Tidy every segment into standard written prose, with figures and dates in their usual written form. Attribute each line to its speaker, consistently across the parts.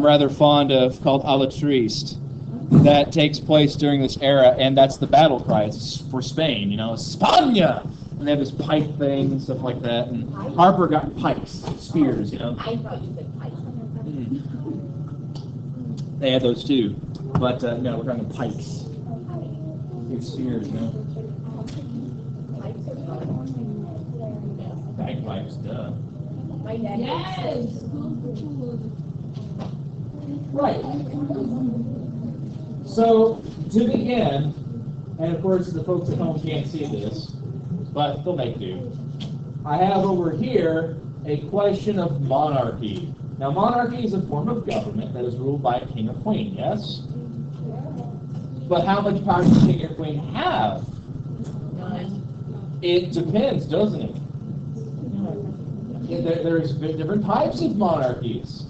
Speaker 1: rather fond of called A la Triste that takes place during this era, and that's the battle cry. It's for Spain, España! And they have this pipe thing and stuff like that. And Harper got pipes, spears,
Speaker 2: I thought you said pipes.
Speaker 1: They had those too. But no, we're talking pipes. Big spears, Bagpipes, duh.
Speaker 2: Yes!
Speaker 1: Right. So, to begin, and of course the folks at home can't see this, but they'll make do. I have over here a question of monarchy. Now, monarchy is a form of government that is ruled by a king or queen, yes? But how much power does a king or queen have? It depends, doesn't it? There's different types of monarchies.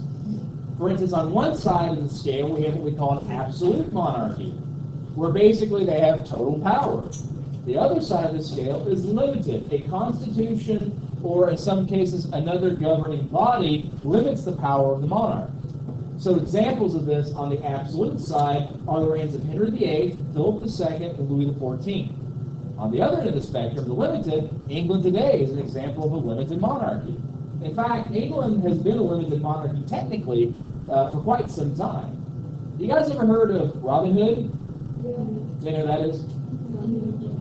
Speaker 1: For instance, on one side of the scale, we have what we call an absolute monarchy, where basically they have total power. The other side of the scale is limited. A constitution, or in some cases, another governing body, limits the power of the monarch. So examples of this on the absolute side are the reigns of Henry VIII, Philip II, and Louis XIV. On the other end of the spectrum, the limited, England today is an example of a limited monarchy. In fact, England has been a limited monarchy technically for quite some time. You guys ever heard of Robin Hood? Do you know who that is?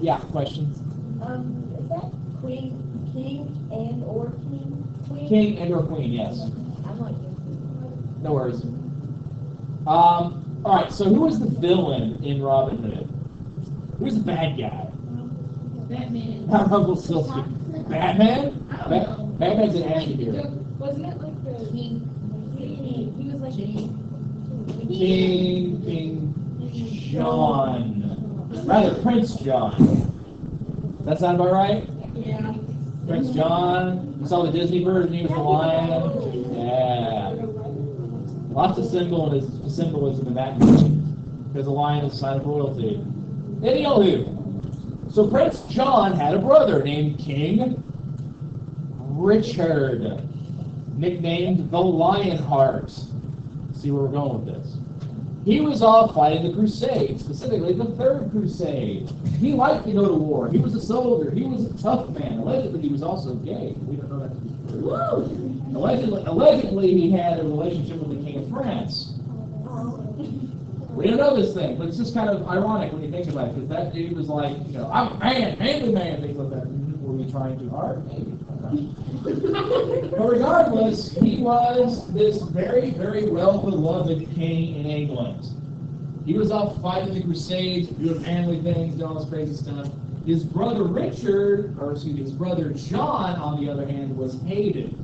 Speaker 1: Yeah, questions?
Speaker 2: Is that king and or queen?
Speaker 1: King and or queen, yes.
Speaker 2: I'm like,
Speaker 1: No worries. All right, so who is the villain in Robin Hood? Who's the bad guy?
Speaker 3: Batman.
Speaker 1: Uncle Silky. Batman? Batman's an anti-hero.
Speaker 3: Wasn't it like the king? He was like
Speaker 1: King John. Rather, Prince John. That sound about right?
Speaker 3: Yeah.
Speaker 1: Prince John. You saw the Disney version, he was the lion. Yeah. Lots of symbolism in that movie. Because the lion is a sign of royalty. Anywho. So Prince John had a brother named King Richard, nicknamed the Lionheart. See where we're going with this. He was off fighting the Crusades, specifically the Third Crusade. He liked to go to war. He was a soldier. He was a tough man. Allegedly, he was also gay. We don't know that to be true. Allegedly, he had a relationship with the King of France. We don't know this thing, but it's just kind of ironic when you think about it, because that dude was like, I'm a man, manly man, things like that. Were we trying too hard? Maybe. But regardless, he was this very, very well-beloved king in England. He was off fighting the Crusades, doing manly things, doing all this crazy stuff. His brother his brother John, on the other hand, was hated.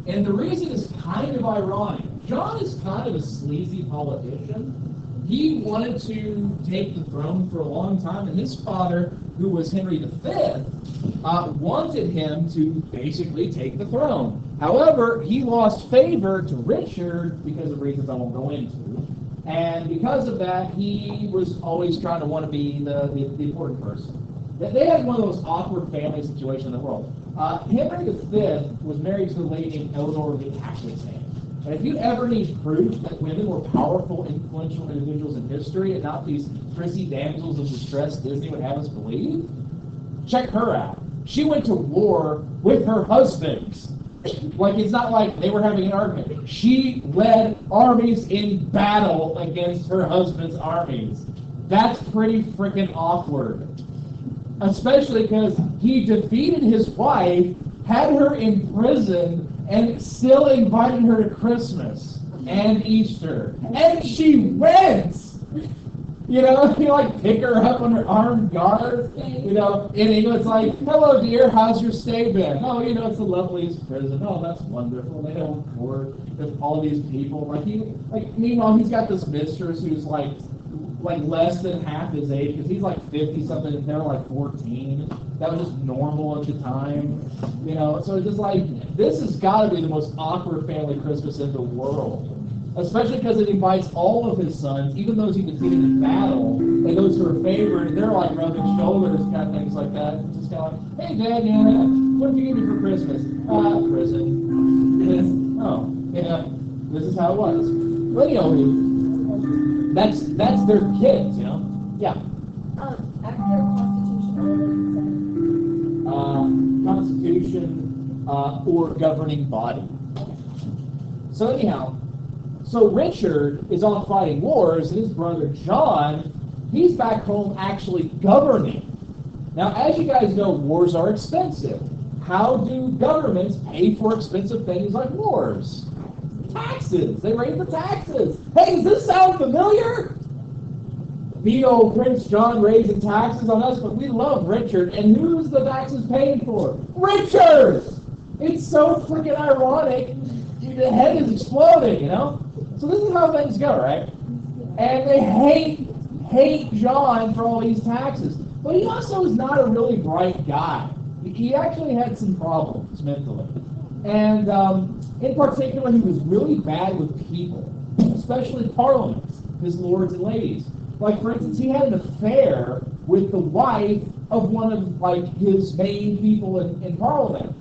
Speaker 1: And the reason is kind of ironic. John is kind of a sleazy politician. He wanted to take the throne for a long time, and his father, who was Henry V, wanted him to basically take the throne. However, he lost favor to Richard because of reasons I won't go into. And because of that, he was always trying to want to be the important person. They had one of those awkward family situations in the world. Henry V was married to a lady named Eleanor of Aquitaine. And if you ever need proof that women were powerful, influential individuals in history and not these prissy damsels of distress Disney would have us believe, check her out. She went to war with her husband. Like, it's not like they were having an argument. She led armies in battle against her husband's armies. That's pretty freaking awkward. Especially because he defeated his wife, had her imprisoned, and still invited her to Christmas and Easter. And she went! You pick her up on her armed guard. In England, it's like, hello dear, how's your stay been? Oh, it's the loveliest prison. Oh, that's wonderful. They don't work with all these people. Meanwhile, he's got this mistress who's like less than half his age, because he's like 50-something and they're like 14. That was just normal at the time. So it's just like, this has got to be the most awkward family Christmas in the world. Especially because it invites all of his sons, even those he defeated in battle, and those who are favored, they're like rubbing shoulders, kind of things like that. Just kind of like, hey Dad, what did you give me for Christmas? Prison. This is how it was. Well, that's their kids, Yeah.
Speaker 2: After constitution
Speaker 1: Constitution or governing body. So anyhow, so Richard is off fighting wars, and his brother John, he's back home actually governing. Now, as you guys know, wars are expensive. How do governments pay for expensive things like wars? Taxes. They raise the taxes. Hey, does this sound familiar? Vito, Prince John raising taxes on us, but we love Richard. And who's the taxes paid for? Richard! It's so freaking ironic. The head is exploding, So this is how things go, right? And they hate John for all these taxes. But he also is not a really bright guy. He actually had some problems mentally. And in particular, he was really bad with people, especially Parliament, his lords and ladies. Like, for instance, he had an affair with the wife of one of, his main people in Parliament.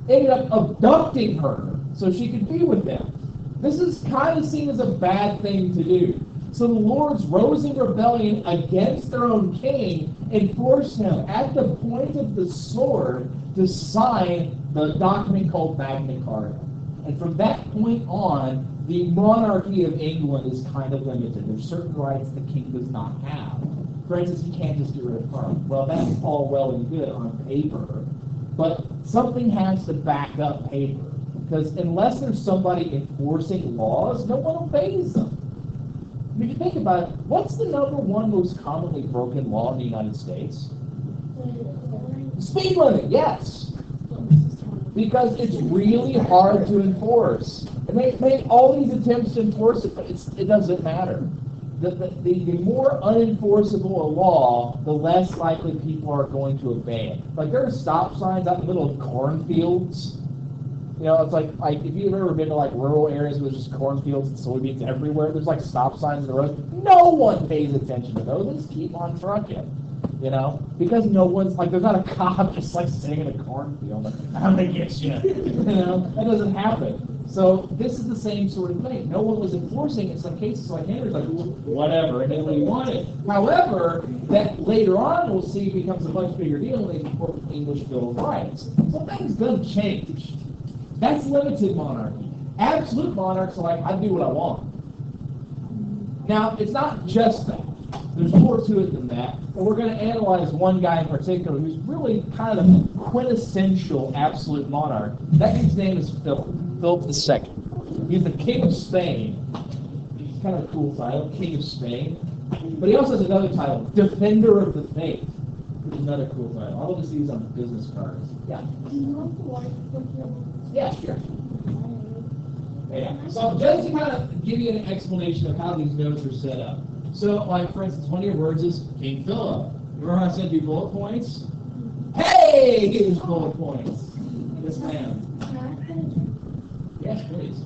Speaker 1: Ended up abducting her so she could be with them. This is kind of seen as a bad thing to do. So the lords rose in rebellion against their own king and forced him at the point of the sword to sign the document called Magna Carta. And from that point on, the monarchy of England is kind of limited. There's certain rights the king does not have. For instance, he can't just get rid of Parliament. Well, that's all well and good on paper, but something has to back up paper. Because unless there's somebody enforcing laws, no one obeys them. If you think about it, what's the number one most commonly broken law in the United States? Speed limit, yes. Because it's really hard to enforce. And they make all these attempts to enforce it, but it doesn't matter. The more unenforceable a law, the less likely people are going to obey it. Like, there are stop signs out in the middle of cornfields. It's like if you've ever been to rural areas with just cornfields and soybeans everywhere, there's stop signs in the road. No one pays attention to those. They just keep on trucking, because no one's there's not a cop just sitting in a cornfield. I'm gonna get you. That doesn't happen. So this is the same sort of thing. No one was enforcing it. In some cases, Henry's whatever, and then what he wanted. However, that later on we'll see becomes a much bigger deal when they support the English Bill of Rights. So things don't change. That's limited monarchy. Absolute monarchs are I do what I want. Now, it's not just that. There's more to it than that. And we're going to analyze one guy in particular who's really kind of a quintessential absolute monarch. That dude's name is Philip II. He's the King of Spain. He's kind of a cool title, King of Spain. But he also has another title, Defender of the Faith, which is another cool title. I'll just use on business cards. Yeah. Yeah, sure. Yeah. So just to kind of give you an explanation of how these notes are set up. So, for instance, one of your words is King Philip. Remember how I said do bullet points? Hey, here's bullet points. Yes, ma'am. Yes, please.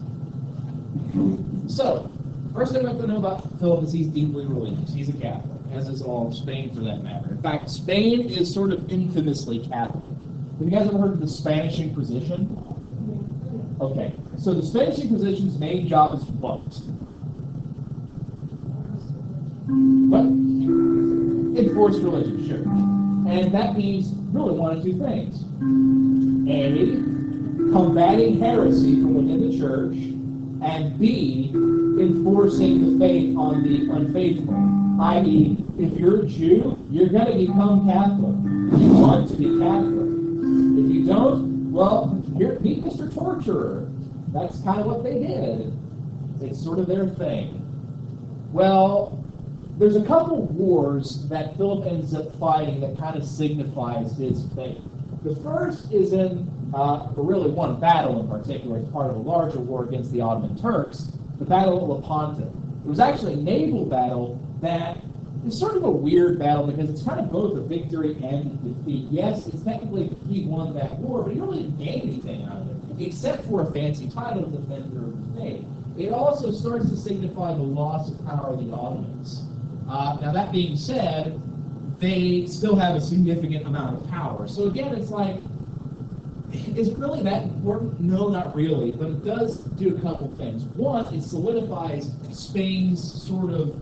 Speaker 1: So, first thing we have to know about Philip is he's deeply religious. He's a Catholic, as is all of Spain for that matter. In fact, Spain is sort of infamously Catholic. Have you guys ever heard of the Spanish Inquisition? Okay, so the Spanish Inquisition's main job is what? What? Enforce religion, sure. And that means really one of two things. A, combating heresy from within the church, and B, enforcing the faith on the unfaithful. I.e., if you're a Jew, you're going to become Catholic. You want to be Catholic. If you don't, well, here, meet Mr. Torturer. That's kind of what they did. It's sort of their thing. Well, there's a couple wars that Philip ends up fighting that kind of signifies his faith. The first is in, really one battle in particular, as part of a larger war against the Ottoman Turks, the Battle of Lepanto. It was actually a naval battle that is sort of a weird battle because it's kind of both a victory and a defeat. Yes, it's technically he won that war, but he really didn't gain anything out of it, except for a fancy title, Defender of the Faith. It also starts to signify the loss of power of the Ottomans. Now, that being said, they still have a significant amount of power. So again, it's is really that important? No, not really, but it does do a couple things. One, it solidifies Spain's sort of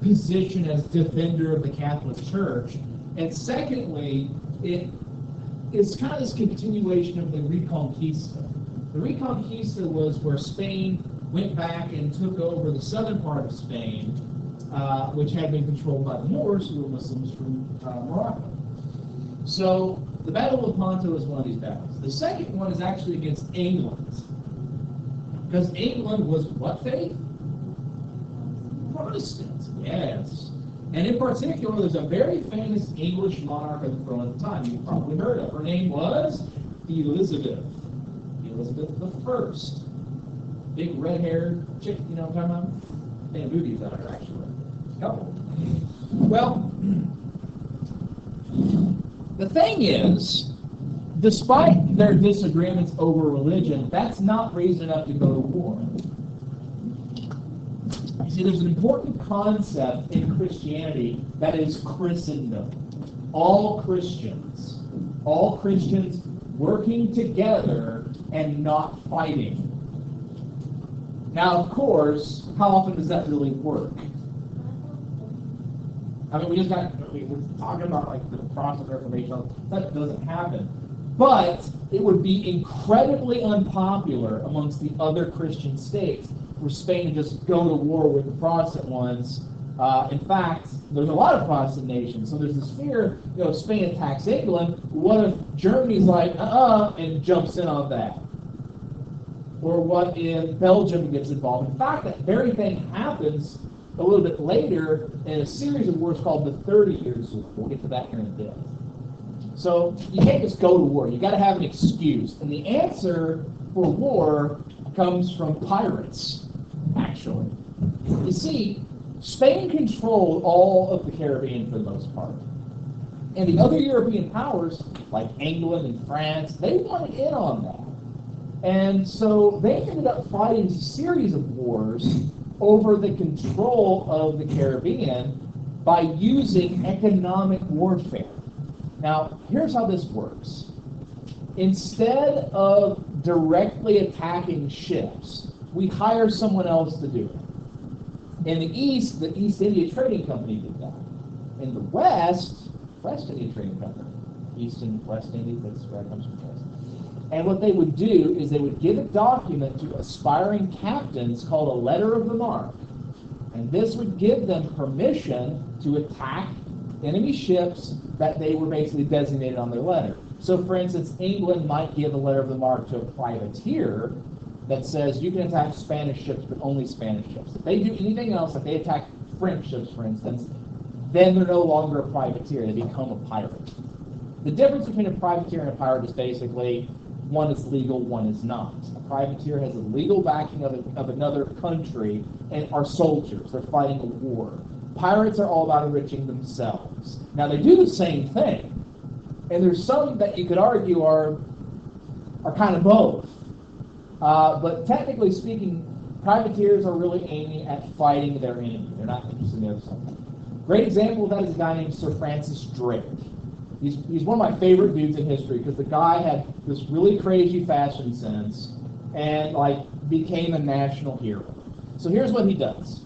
Speaker 1: position as defender of the Catholic Church, and secondly, it is kind of this continuation of the Reconquista. The Reconquista was where Spain went back and took over the southern part of Spain, which had been controlled by the Moors, who were Muslims from Morocco. So the Battle of Lepanto is one of these battles. The second one is actually against England. Because England was what faith? Protestant, yes. And in particular, there's a very famous English monarch on the throne at the time you've probably heard of. Her name was Elizabeth. Elizabeth I. Big red-haired chick, you know what I'm talking about? They have movies on her, actually. Couple. Well, the thing is, despite their disagreements over religion, that's not reason enough to go to war. You see, there's an important concept in Christianity that is Christendom. All Christians working together and not fighting. Now, of course, how often does that really work? I mean, we're talking about like the Protestant Reformation. That doesn't happen. But it would be incredibly unpopular amongst the other Christian states for Spain to just go to war with the Protestant ones. In fact, there's a lot of Protestant nations, so there's this fear, if Spain attacks England, what if Germany's like, and jumps in on that? Or what if Belgium gets involved? In fact, that very thing happens a little bit later in a series of wars called the 30 Years' War. We'll get to that here in a bit. So you can't just go to war. You've got to have an excuse. And the answer for war comes from pirates, actually. You see, Spain controlled all of the Caribbean for the most part. And the other European powers, like England and France, they wanted in on that. And so they ended up fighting a series of wars over the control of the Caribbean by using economic warfare. Now, here's how this works. Instead of directly attacking ships, we hire someone else to do it. In the East, the East India Trading Company did that. In the West India Trading Company. East and West India, that's where it comes from. And what they would do is they would give a document to aspiring captains called a letter of the mark. And this would give them permission to attack enemy ships that they were basically designated on their letter. So, for instance, England might give a letter of the mark to a privateer that says you can attack Spanish ships, but only Spanish ships. If they do anything else, if they attack French ships, for instance, then they're no longer a privateer. They become a pirate. The difference between a privateer and a pirate is basically one is legal, one is not. A privateer has a legal backing of another country and are soldiers. They're fighting a war. Pirates are all about enriching themselves. Now, they do the same thing, and there's some that you could argue are kind of both. But technically speaking, privateers are really aiming at fighting their enemy. They're not interested in the other side. Great example of that is a guy named Sir Francis Drake. He's one of my favorite dudes in history because the guy had this really crazy fashion sense and became a national hero. So here's what he does.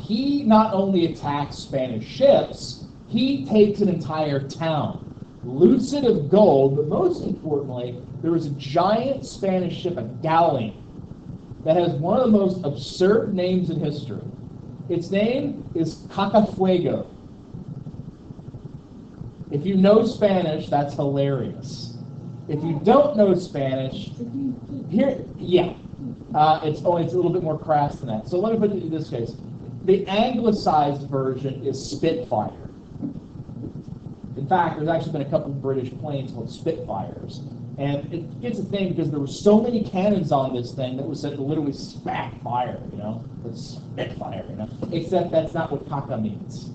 Speaker 1: He not only attacks Spanish ships, he takes an entire town, loots it of gold, but most importantly, there was a giant Spanish ship, a galleon, that has one of the most absurd names in history. Its name is Cacafuego. If you know Spanish, that's hilarious. If you don't know Spanish, it's a little bit more crass than that. So let me put it in this case. The anglicized version is Spitfire. In fact, there's actually been a couple of British planes called Spitfires. And it gets a thing because there were so many cannons on this thing that was said to literally spat fire, It's Spitfire, Except that's not what caca means.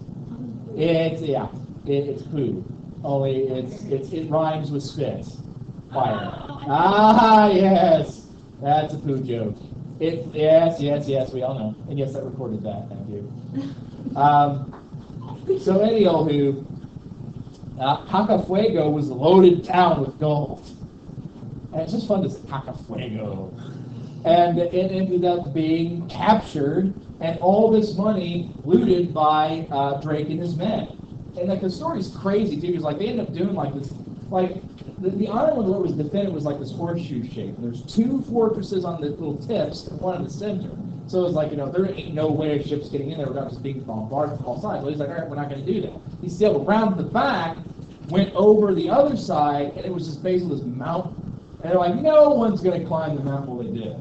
Speaker 1: It's poo. Only it rhymes with spit. Fire. Yes. That's a poo joke. Yes, we all know. And yes, I recorded that, thank you. So anyhow, Cacafuego was loaded down with gold. And it's just fun to say Cacafuego. And it ended up being captured, and all this money looted by Drake and his men. And like the story's crazy too, because like they ended up doing like this, like the island where it was defended was like this horseshoe shape. And there's two fortresses on the little tips and one in the center. So it was like, there ain't no way a ship's getting in there without just being bombarded from all sides. So he's like, all right, we're not going to do that. He sailed around the back, went over the other side, and it was just basically this mountain. And they're like, no one's going to climb the mountain. Well, they did.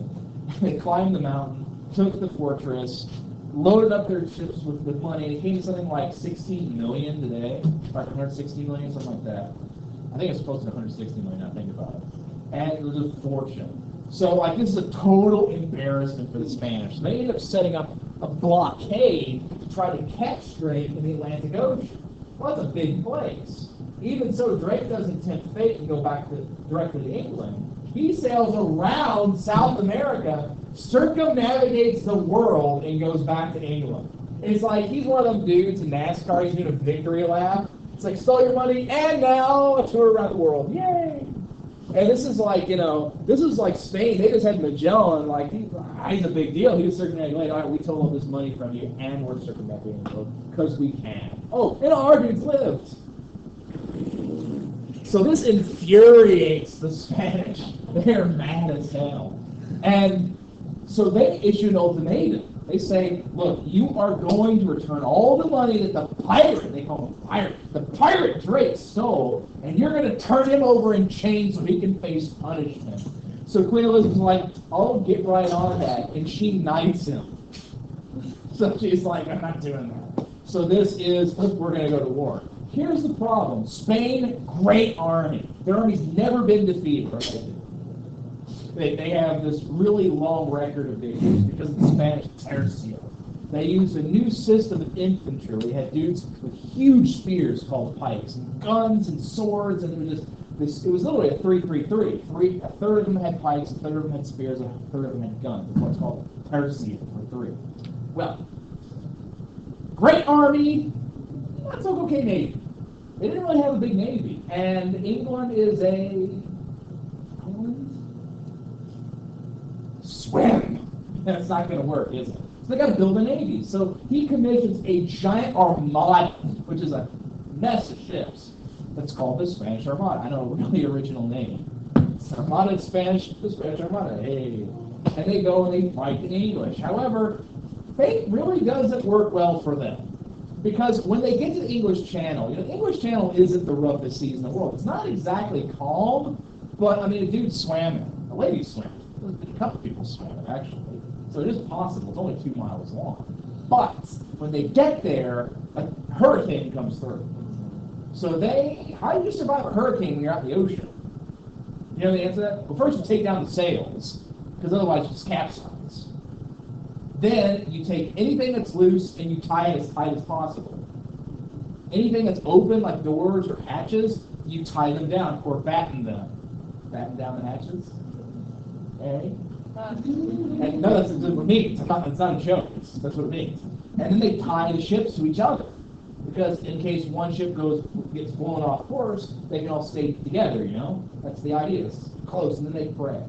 Speaker 1: They climbed the mountain, took the fortress, loaded up their ships with money, and it came to something like 16 million today, like 160 million, something like that. I think it's close to 160 million, now think about it. And it was a fortune. So, like, this is a total embarrassment for the Spanish. They ended up setting up a blockade to try to catch Drake in the Atlantic Ocean. Well, that's a big place. Even so, Drake doesn't tempt fate and go back directly to England. He sails around South America, circumnavigates the world, and goes back to England. It's like he's one of them dudes in NASCAR, he's doing a victory lap. It's like, stole your money, and now a tour around the world. Yay! And this is like, this is like Spain. They just had Magellan, like, he's a big deal. He was circumnavigating, all right, we took all this money from you, and we're circumnavigating the world, because we can. Oh, and our dudes lived. So this infuriates the Spanish. They're mad as hell. And so they issue an ultimatum. They say, look, you are going to return all the money that the pirate, they call him pirate, the pirate Drake stole, and you're going to turn him over in chains so he can face punishment. So Queen Elizabeth's like, I'll get right on that, and she knights him. So she's like, I'm not doing that. So this is, we're going to go to war. Here's the problem. Spain, great army. Their army's never been defeated. Right? They have this really long record of victories because of the Spanish tercio. They used a new system of infantry. They had dudes with huge spears called pikes, and guns and swords, and it was literally a 3-3-3. A third of them had pikes, a third of them had spears, and a third of them had guns. That's what's called tercio, for three. Well, great army, not so okay navy. They didn't really have a big navy, and England is a swim. That's not going to work, is it? So they got to build a navy. So he commissions a giant armada, which is a mess of ships. That's called the Spanish Armada. I know a really original name. It's Armada in Spanish, the Spanish Armada. Hey, and they go and they fight the English. However, fate really doesn't work well for them. Because when they get to the English Channel, the English Channel isn't the roughest seas in the world. It's not exactly calm, but I mean, a dude swam it. A lady swam it. A couple people swam it, actually. So it is possible. It's only 2 miles long. But when they get there, a hurricane comes through. So how do you survive a hurricane when you're out in the ocean? You know the answer to that? Well, first you take down the sails, because otherwise you just capsize. Then you take anything that's loose and you tie it as tight as possible. Anything that's open, like doors or hatches, you tie them down or batten them. Batten down the hatches? Okay. And no, that's what it means. It's not a joke. That's what it means. And then they tie the ships to each other. Because in case one ship gets blown off course, they can all stay together, That's the idea. It's close, and then they pray,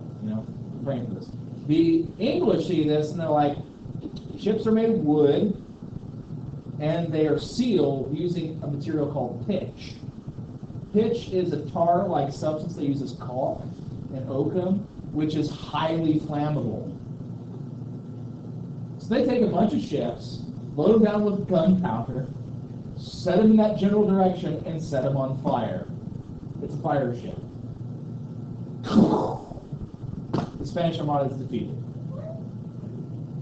Speaker 1: praying for this. The English see this, and they're like, ships are made of wood, and they are sealed using a material called pitch. Pitch is a tar-like substance they use as caulk and oakum, which is highly flammable. So they take a bunch of ships, load them down with gunpowder, set them in that general direction, and set them on fire. It's a fire ship. The Spanish Armada is defeated.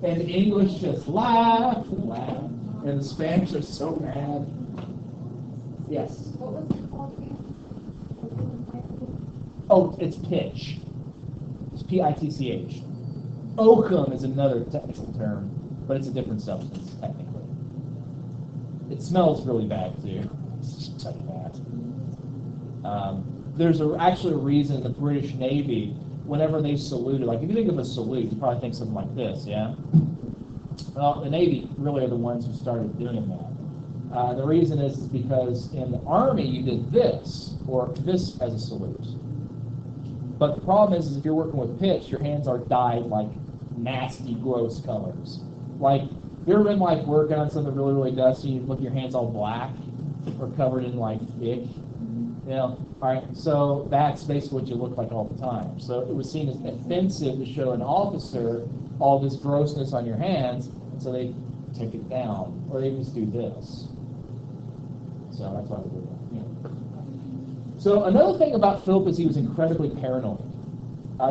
Speaker 1: And the English just laugh and laugh, and the Spanish are so mad. Yes?
Speaker 3: What was it called again?
Speaker 1: Oh, it's pitch. It's P-I-T-C-H. Oakum is another technical term, but it's a different substance, technically. It smells really bad, too. It's just so bad. There's actually a reason the British Navy, whenever they saluted, like if you think of a salute, you probably think something like this, yeah? Well, the Navy really are the ones who started doing that. The reason is because in the army you did this, or this as a salute. But the problem is if you're working with pitch, your hands are dyed like nasty, gross colors. Like, if you ever been like working on something really, really dusty, you look at your hands all black or covered in like ick, all right, so that's basically what you look like all the time. So it was seen as offensive to show an officer all this grossness on your hands, and so they took it down, or they just do this. So that's why they did that. So another thing about Philip is he was incredibly paranoid.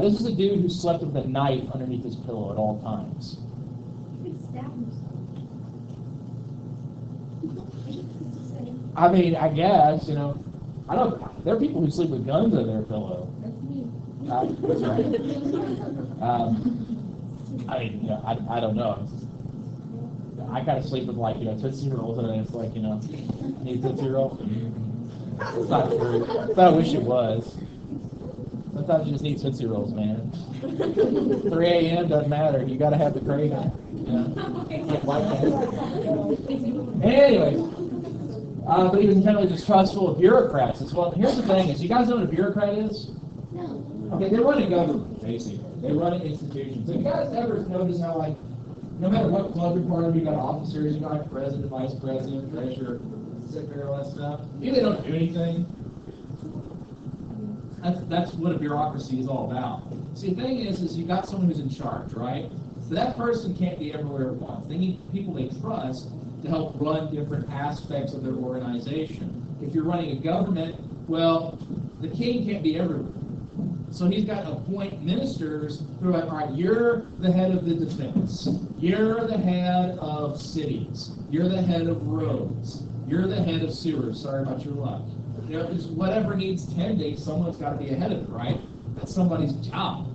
Speaker 1: This is a dude who slept with a knife underneath his pillow at all times.
Speaker 3: He could stab himself.
Speaker 1: I mean, I guess, I don't. There are people who sleep with guns under their pillow.
Speaker 3: That's me.
Speaker 1: That's right. I don't know. I kind of sleep with Tootsie Rolls, and it's like, need Tootsie Roll. It's not true. But I wish it was. Sometimes you just need Tootsie Rolls, man. 3 a.m. doesn't matter. You got to have the craving. It's like Anyway. But he was intensely distrustful of bureaucrats as well. Here's the thing: is you guys know what a bureaucrat is?
Speaker 3: No.
Speaker 1: Okay, they run a government, basically. They run an institution. So you guys ever notice how, no matter what club you're part of, you got officers, you got president, vice president, treasurer, secretary, all that stuff. Maybe they don't do anything. That's what a bureaucracy is all about. See, the thing is you got someone who's in charge, right? So that person can't be everywhere at once. They need people they trust to help run different aspects of their organization. If you're running a government, well, the king can't be everywhere. So he's got to appoint ministers who are, all right, you're the head of the defense. You're the head of cities. You're the head of roads. You're the head of sewers. Sorry about your luck. Just whatever needs tending, someone's got to be ahead of it, right? That's somebody's job.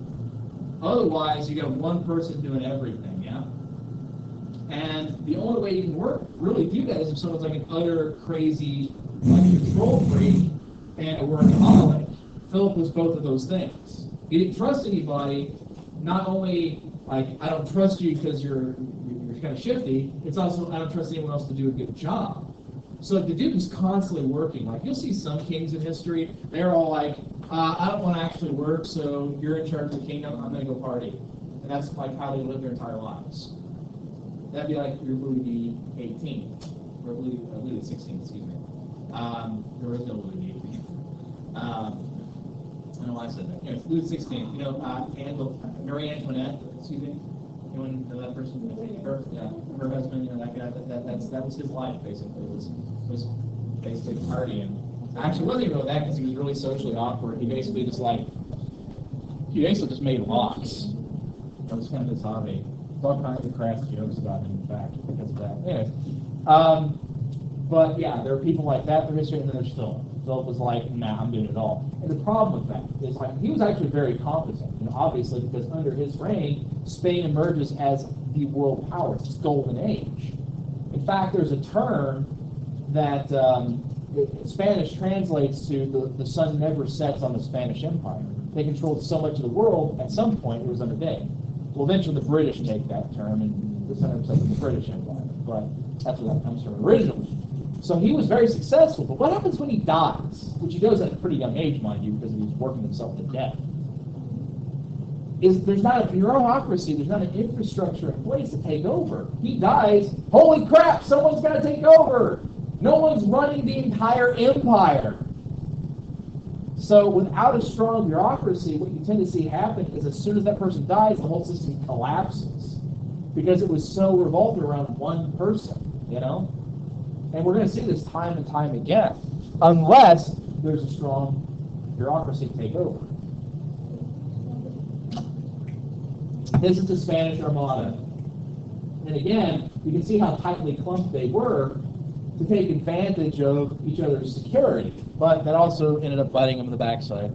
Speaker 1: Otherwise, you got one person doing everything, yeah? And the only way you can really do that is if someone's like an utter crazy control freak and a workaholic. Philip was both of those things. He didn't trust anybody, not only like, I don't trust you because you're kind of shifty, it's also, I don't trust anyone else to do a good job. So the dude was constantly working. Like, you'll see some kings in history, they're all like, I don't want to actually work, so you're in charge of the kingdom, I'm going to go party. And that's like how they live their entire lives. That'd be like your Louis XVIII, or Louis XVI, excuse me. There was no Louis XVIII. I don't know why I said that. Anyway, Louis XVI, Marie Antoinette, excuse me. Anyone know that person? Her husband, that guy, that was his life, basically. It was basically partying. Actually, it wasn't even really that because he was really socially awkward. He basically just made locks. That was kind of his hobby. All kinds of crass jokes about him, in fact, because of that. Anyways, but yeah, there are people like that in history, and then there's Philip. Philip was like, nah, I'm doing it all. And the problem with that is he was actually very competent, obviously, because under his reign, Spain emerges as the world power. It's its golden age. In fact, there's a term that Spanish translates to the sun never sets on the Spanish Empire. They controlled so much of the world, at some point it was under day. Well, eventually the British take that term, and the sun never sets on the British Empire. But that's where that comes from originally. So he was very successful, but what happens when he dies? Which he does at a pretty young age, mind you, because he was working himself to death. There's not a bureaucracy, there's not an infrastructure in place to take over. He dies, holy crap, someone's got to take over. No one's running the entire empire. So without a strong bureaucracy, what you tend to see happen is as soon as that person dies, the whole system collapses. Because it was so revolved around one person, And we're going to see this time and time again, unless there's a strong bureaucracy to take over. This is the Spanish Armada. And again, you can see how tightly clumped they were to take advantage of each other's security. But that also ended up biting them in the backside.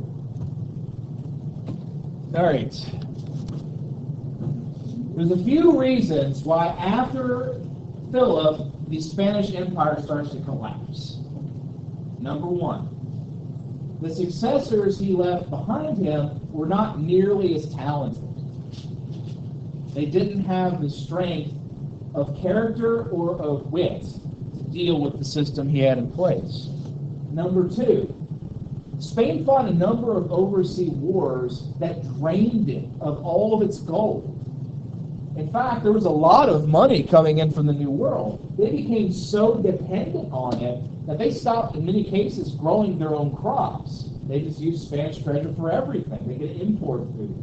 Speaker 1: All right. There's a few reasons why after Philip, the Spanish Empire starts to collapse. Number one, the successors he left behind him were not nearly as talented. They didn't have the strength of character or of wit to deal with the system he had in place. Number two, Spain fought a number of overseas wars that drained it of all of its gold. In fact, there was a lot of money coming in from the New World. They became so dependent on it that they stopped, in many cases, growing their own crops. They just used Spanish treasure for everything. They could import food.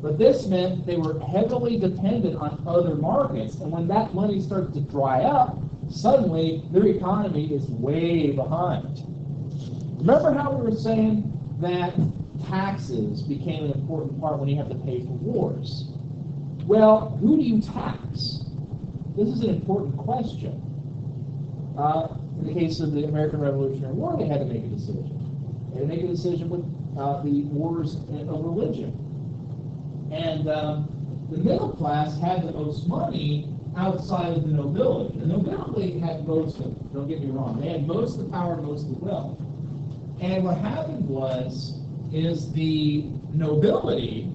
Speaker 1: But this meant they were heavily dependent on other markets. And when that money started to dry up, suddenly their economy is way behind. Remember how we were saying that taxes became an important part when you have to pay for wars? Well, who do you tax? This is an important question. In the case of the American Revolutionary War, they had to make a decision. They had to make a decision with the wars of religion. And the middle class had the most money outside of the nobility. The nobility had most of it, don't get me wrong. They had most of the power, most of the wealth. And what happened is the nobility,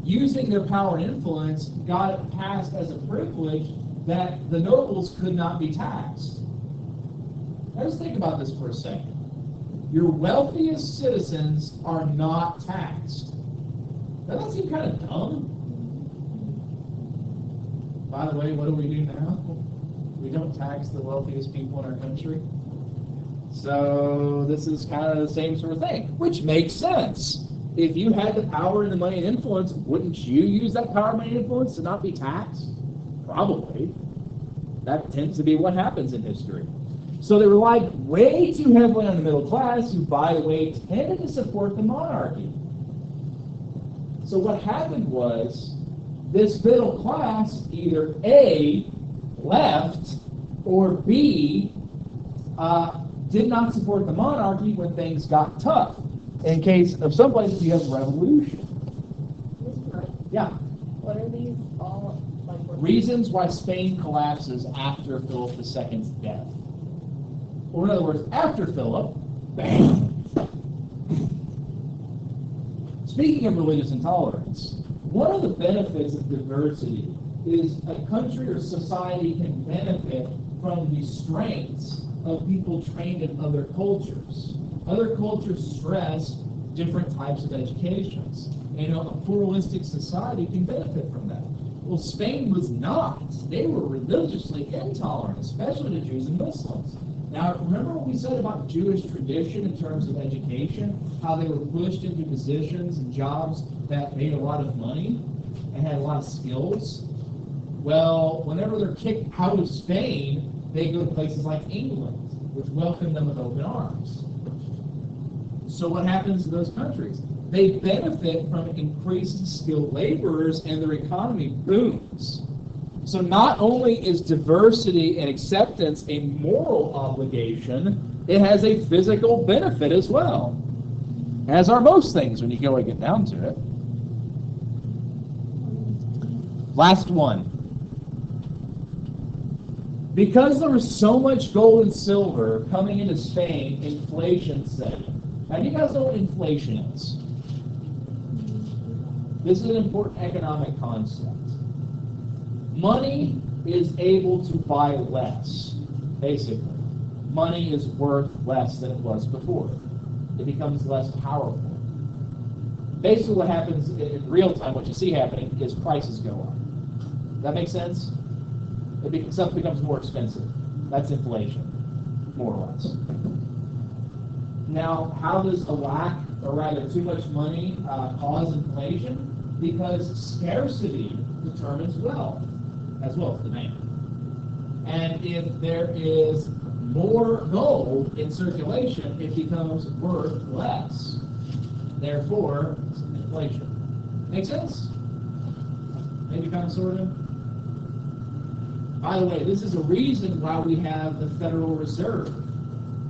Speaker 1: using their power and influence, got it passed as a privilege that the nobles could not be taxed. Now just think about this for a second. Your wealthiest citizens are not taxed. Doesn't that seem kind of dumb? By the way, what do we do now? We don't tax the wealthiest people in our country. So this is kind of the same sort of thing, which makes sense. If you had the power and the money and influence, wouldn't you use that power, money, and influence to not be taxed? Probably. That tends to be what happens in history. So they relied way too heavily on the middle class, who, by the way, tended to support the monarchy. So what happened was, this middle class either A, left, or B, did not support the monarchy when things got tough. In case of some places, you have revolution. Yeah.
Speaker 2: What are these all like?
Speaker 1: Reasons why Spain collapses after Philip II's death. Or in other words, after Philip, bam. Speaking of religious intolerance, one of the benefits of diversity is a country or society can benefit from the strengths of people trained in other cultures. Other cultures stress different types of educations. And a pluralistic society can benefit from that. Well, Spain was not. They were religiously intolerant, especially to Jews and Muslims. Now, remember what we said about Jewish tradition in terms of education, how they were pushed into positions and jobs that made a lot of money and had a lot of skills? Well, whenever they're kicked out of Spain, they go to places like England, which welcome them with open arms. So what happens in those countries? They benefit from increased skilled laborers and their economy booms. So not only is diversity and acceptance a moral obligation, it has a physical benefit as well. As are most things when you really get down to it. Last one. Because there was so much gold and silver coming into Spain, inflation set in. Now, you guys know what inflation is. This is an important economic concept. Money is able to buy less, basically. Money is worth less than it was before. It becomes less powerful. Basically what happens in real time, what you see happening, is prices go up. Does that make sense? Stuff becomes more expensive. That's inflation, more or less. Now, how does a lack, or rather too much money, cause inflation? Because scarcity determines wealth, as well as demand. And if there is more gold in circulation, it becomes worth less. Therefore, inflation. Make sense? Maybe kind of, sort of? By the way, this is a reason why we have the Federal Reserve,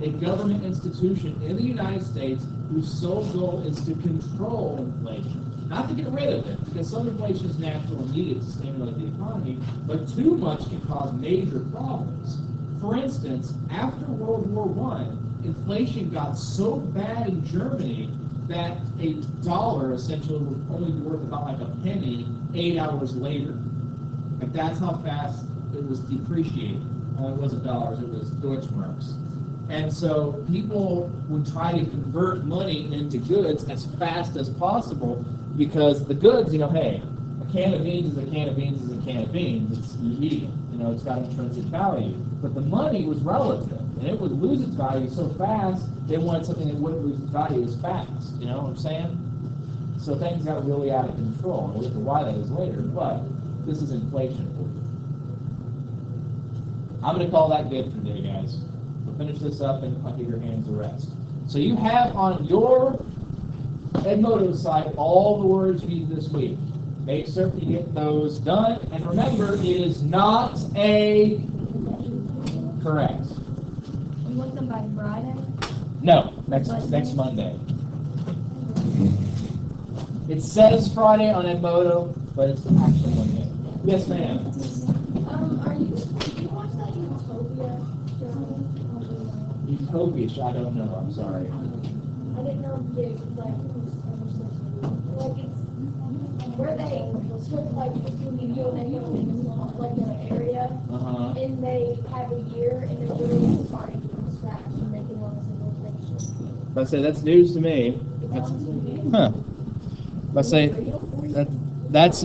Speaker 1: a government institution in the United States whose sole goal is to control inflation. Not to get rid of it, because some inflation is natural and needed to stimulate the economy, but too much can cause major problems. For instance, after World War I, inflation got so bad in Germany that a dollar essentially would only be worth about like a penny 8 hours later. Like that's how fast it was depreciating. it wasn't dollars, it was Deutschmarks. And so people would try to convert money into goods as fast as possible because the goods, hey, a can of beans is a can of beans is a can of beans. It's you eat it, it's got intrinsic value. But the money was relative, and it would lose its value so fast, they wanted something that wouldn't lose its value as fast. You know what I'm saying? So things got really out of control. We'll get to why that is later, but this is inflation. I'm going to call that good for today, guys. We'll finish this up and I'll give your hands a rest. So you have on your Edmodo site all the words you need this week. Make certain you get those done. And remember, it is not a correct.
Speaker 3: You want them by Friday?
Speaker 1: No, next Monday. It says Friday on Edmodo, but it's actually Monday. Yes, ma'am.
Speaker 3: Do you watch that Utopia show?
Speaker 1: Utopia, I don't know. I'm sorry.
Speaker 3: I didn't know if you like it's where they took like between you and they go in like an area and they have a year and they're really starting from scratch and making one single thing.
Speaker 1: I say that's news to me. That's, huh. I say that's